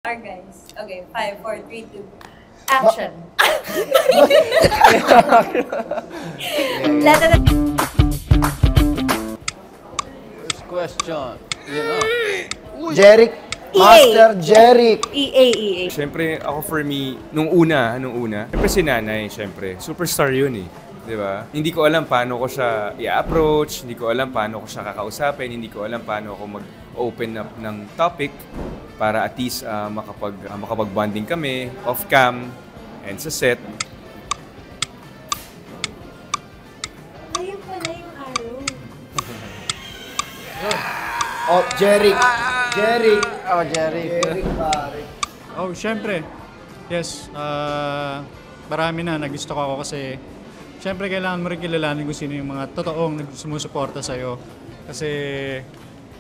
Alright, guys. Okay, 5, 4, 3, 2. Action. First question. Yun na. Jeric. Master Jeric. EA. Siyempre, ako for me, nung una, siyempre si nanay, siyempre. Superstar yun eh. Di ba? Hindi ko alam paano ko siya i-approach, hindi ko alam paano ko siya kakausapin, hindi ko alam paano ako mag-open up ng topic para at least makapag-bonding kami off-cam and sa set. Ayun pala yung arrow. Oh, Jeric. Jeric. Oh, Jerry. Jeric, pare. Oh, syempre. Yes. Marami na nagusto ko ako kasi syempre kailangan mo rin kilalanin kung sino yung mga totoong sumusuporta sa'yo. Kasi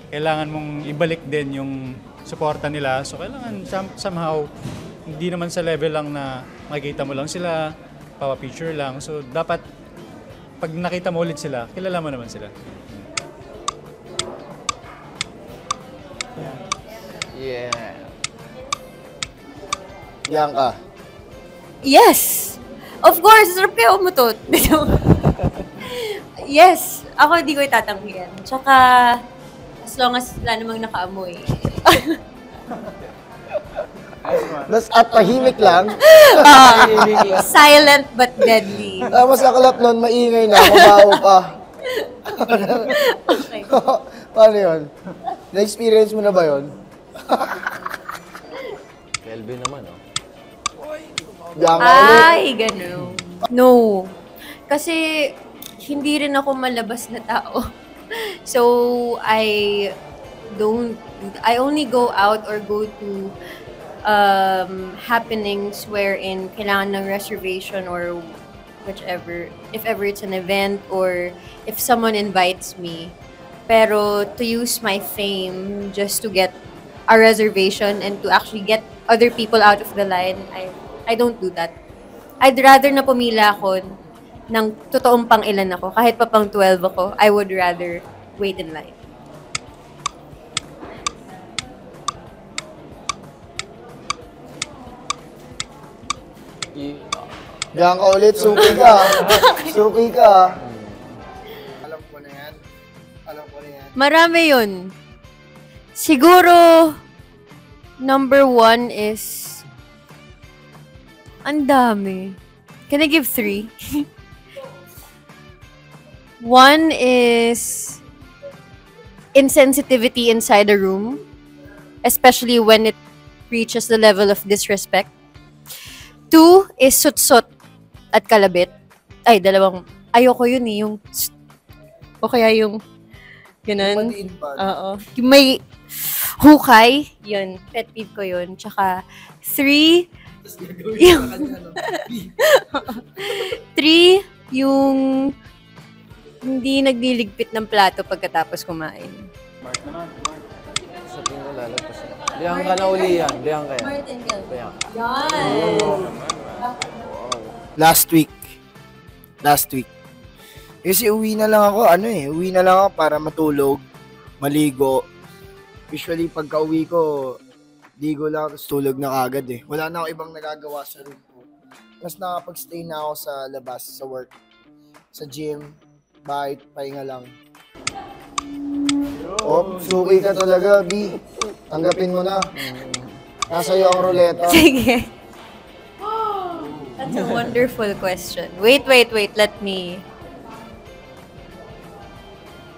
kailangan mong ibalik din yung suporta nila. So kailangan somehow, hindi naman sa level lang na makikita mo lang sila, papa-picture lang. So dapat pag nakita mo ulit sila, kilala mo naman sila. Yeah. Bianca. Yes! Of course! Sarap kayo umutot. Yes! Ako hindi ko itatanggihan. Tsaka, as long as wala namang nakaamoy. At tahimik lang. Silent but deadly. Mas nakalap nun, maingay na, kumaho pa. Okay. Paano yun? Na-experience mo na ba yun? Kelvin naman, oh. Bianca ulit. Ay, gano'n. No. Kasi, hindi rin ako malabas na tao. So, I only go out or go to happenings wherein kailangan ng reservation or whichever, if ever it's an event or if someone invites me. Pero to use my fame just to get a reservation and to actually get other people out of the line, I don't do that. I'd rather na pumila ako ng totoong pang ilan ako. Kahit pa pang 12 ako, I would rather wait in line. Bianca ulit, suki ka. Suki ka. Alam ko na yan. Alam ko na yan. Marami yun. Siguro, number 1 is... Ang dami. Can I give 3? 1 is... insensitivity inside a room. Especially when it reaches the level of disrespect. 2 is sutsot at kalabit. Ay, dalawang... Ayoko yun eh. Yung... O kaya yung... Ganun. Oo. Yung may hukay, yun. Pet peeve ko yun. Tsaka, 3, yung... 3, yung hindi nagliligpit ng plato pagkatapos kumain. Sa tingin ko lalagpas na. Bianca na uli yan. Bianca yan. Bianca. Yan! Last week. Kasi uwi na lang ako, uwi na lang ako para matulog, maligo. Usually, pagka uwi ko, ligo lang, tapos tulog na kagad eh. Wala na ako ibang nagagawa sa room ko. Mas nakapag-stay na ako sa labas, sa work, sa gym, bahay, pahinga lang. Oh, suki ka talaga, B. Tanggapin mo na. Nasa iyo ang ruleta. Sige. That's a wonderful question. Wait. Let me...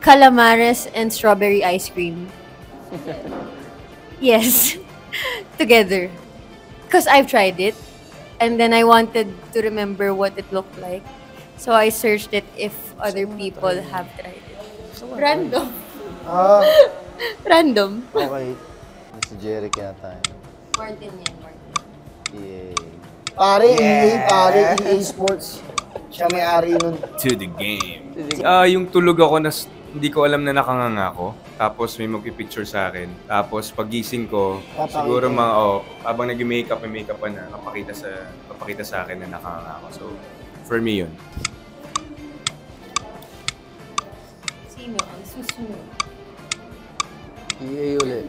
Calamares and strawberry ice cream. Yes. Together. Because I've tried it. And then I wanted to remember what it looked like. So I searched it if other people have tried it. Random. Random. Okay. Si Jeric yata yun. Martin yan, Martin. Yay. Pare, EA Sports. Siya may-ari nun. To the game. Yung tulog ako na hindi ko alam na nakanganga ako. Tapos may magpipicture sa akin. Tapos pagising ko, siguro habang nag-makeup, may makeup pa na, papakita sa akin na nakanganga ako. So, for me yun. Sino ang susunod? EA ulit.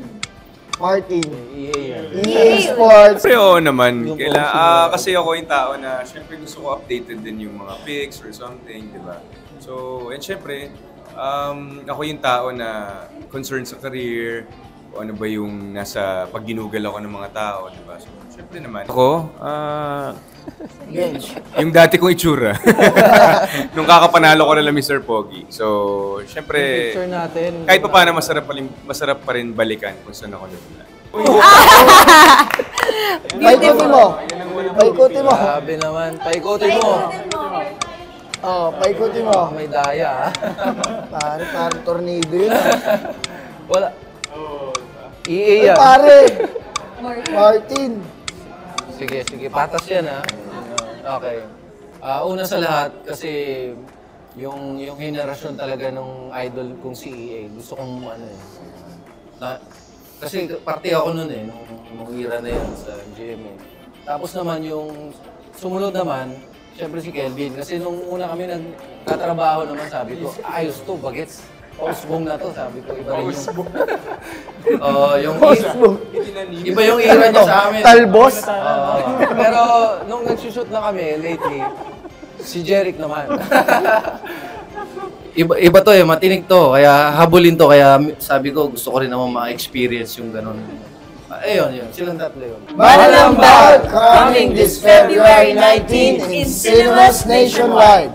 Martin. EA yan. EA Sports. Siyempre, oo naman. Yung Kasi ako yung tao na, syempre gusto ko updated din yung mga pics or something, di ba? So, and syempre, ako yung tao na concerned sa career, o ano ba yung nasa pagginugal ako ng mga tao, di ba? So, syempre naman. Ako, yung dati kong itsura. Nung kakapanalo ko na lang Mr. Pogi. So, syempre, Picture natin. kahit pa paano masarap pa rin balikan kung saan ako nagmula. Paikutin mo. Paikutin mo. Grabe naman. Paikutin mo. Oh, paikutin mo. May daya, ah. Parang tornado yun. Wala. EA yan. Pare. Martin. Sige, patas yan, ha. Okay. Una sa lahat, kasi yung henerasyon talaga nung idol kong si EA, gusto kong kasi parte ako nun nung era na yun sa GMA. Tapos naman yung sumunod naman, syempre si Kelvin, kasi nung una kami nagtatrabaho naman, sabi ko, ayos to, bagets. Pausbong na to, sabi ko, iba rin yung... Iba yung era niya sa amin. Talbos. Pero nung nagsushoot na kami lately, si Jeric naman. Iba to matinig to, kaya habulin to, kaya sabi ko gusto ko rin naman ma-experience yung ganun. Ayun, silang tatlo yun. Mananambal, coming this February 19 in cinemas nationwide.